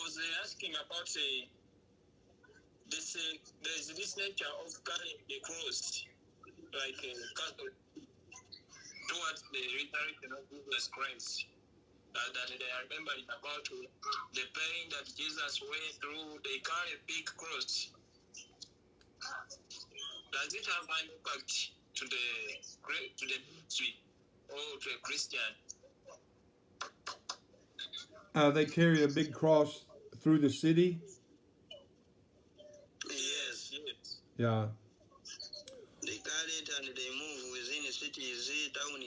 was asking about this. There's this nature of carrying the cross, like Catholic, towards the resurrection of Jesus Christ. That they are remembering about the pain that Jesus went through. They carry a big cross. Does it have an impact to the ministry or to a Christian? They carry a big cross through the city. Yes. Yeah. They carry it and they move within the city, town,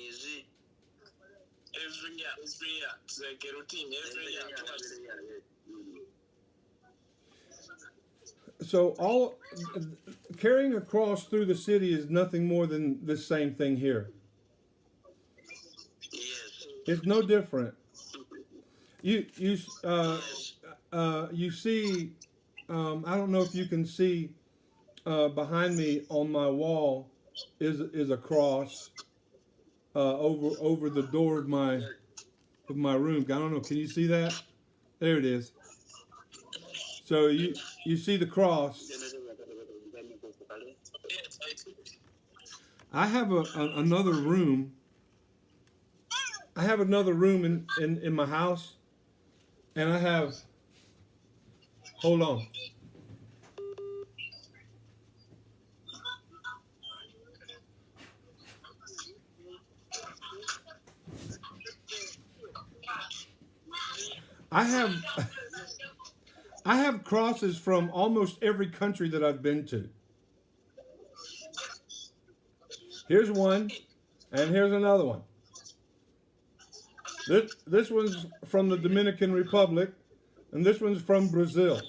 every year. It's like a routine every year. So all carrying a cross through the city is nothing more than the same thing here. Yes. It's no different. You see. I don't know if you can see behind me on my wall is a cross over the door of my room. I don't know. Can you see that? There it is. So you see the cross. I have another room. I have another room in my house, and I have. Hold on. I have crosses from almost every country that I've been to. Here's one, and here's another one. This one's from the Dominican Republic, and this one's from Brazil.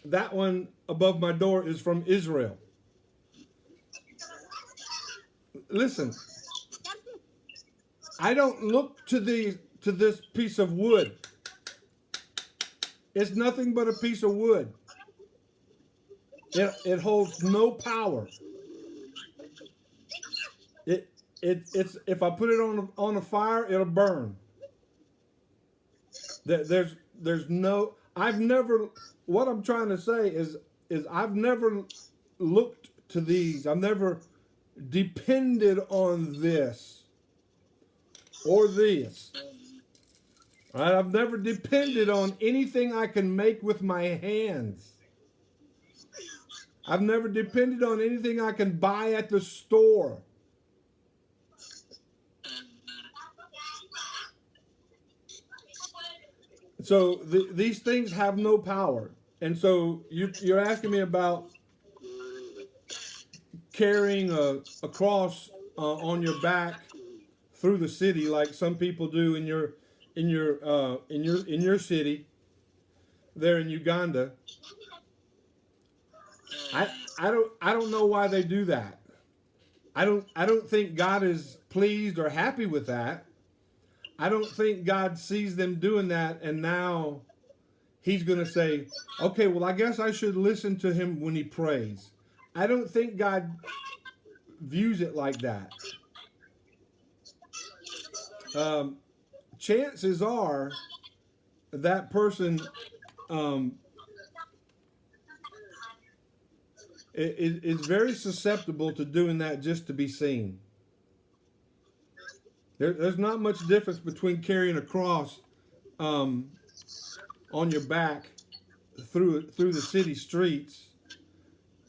That one above my door is from Israel. Listen, I don't look to this piece of wood. It's nothing but a piece of wood. It holds no power. It's if I put it on a fire, it'll burn. There's no. I've never. What I'm trying to say is I've never looked to these. I've never depended on this or this. Right? I've never depended on anything I can make with my hands. I've never depended on anything I can buy at the store. So these things have no power. And so you're asking me about carrying a cross on your back through the city, like some people do in your city, there in Uganda. I don't know why they do that. I don't think God is pleased or happy with that. I don't think God sees them doing that, and now He's going to say, okay, well, I guess I should listen to him when he prays. I don't think God views it like that. Chances are that person is very susceptible to doing that just to be seen. There's not much difference between carrying a cross on your back through the city streets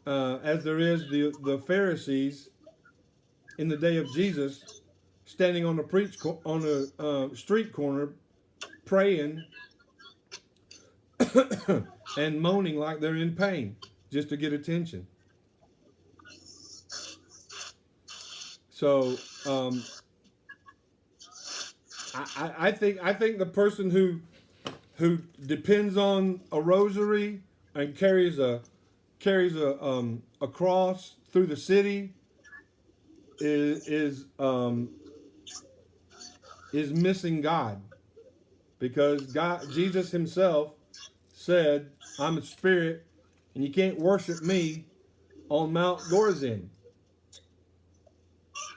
as there is the Pharisees in the day of Jesus standing on a street corner praying and moaning like they're in pain just to get attention. So I think the person who depends on a rosary and carries a cross through the city is missing God, because Jesus himself said, "I'm a spirit, and you can't worship me on Mount Gorizim."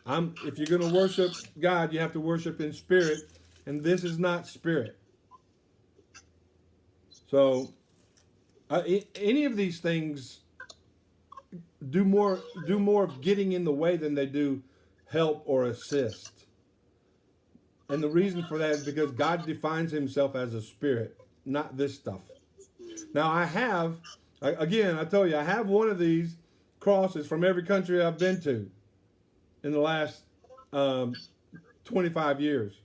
If you're going to worship God, you have to worship in spirit, and this is not spirit. So any of these things do more of getting in the way than they do help or assist. And the reason for that is because God defines himself as a spirit, not this stuff. Now I tell you, I have one of these crosses from every country I've been to in the last 25 years.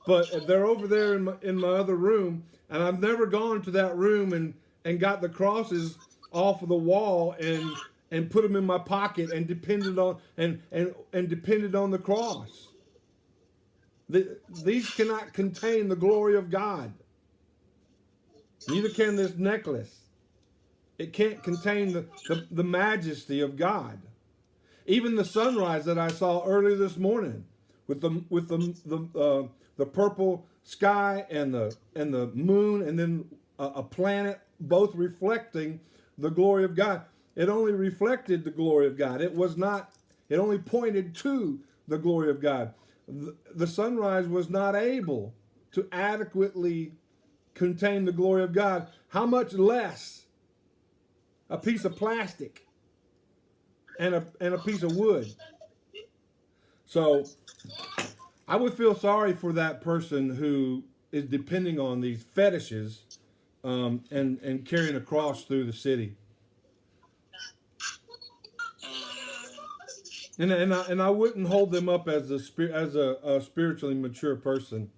But they're over there in my other room, and I've never gone to that room and got the crosses off of the wall and put them in my pocket and depended on depended on the cross. These cannot contain the glory of God. Neither can this necklace. It can't contain the majesty of God. Even the sunrise that I saw early this morning, with the purple sky and the moon, and then a planet, both reflecting the glory of God. It only reflected the glory of God. It was not. It only pointed to the glory of God. The sunrise was not able to adequately contain the glory of God. How much less a piece of plastic and a piece of wood? So I would feel sorry for that person who is depending on these fetishes and carrying a cross through the city. And I wouldn't hold them up as a spiritually mature person.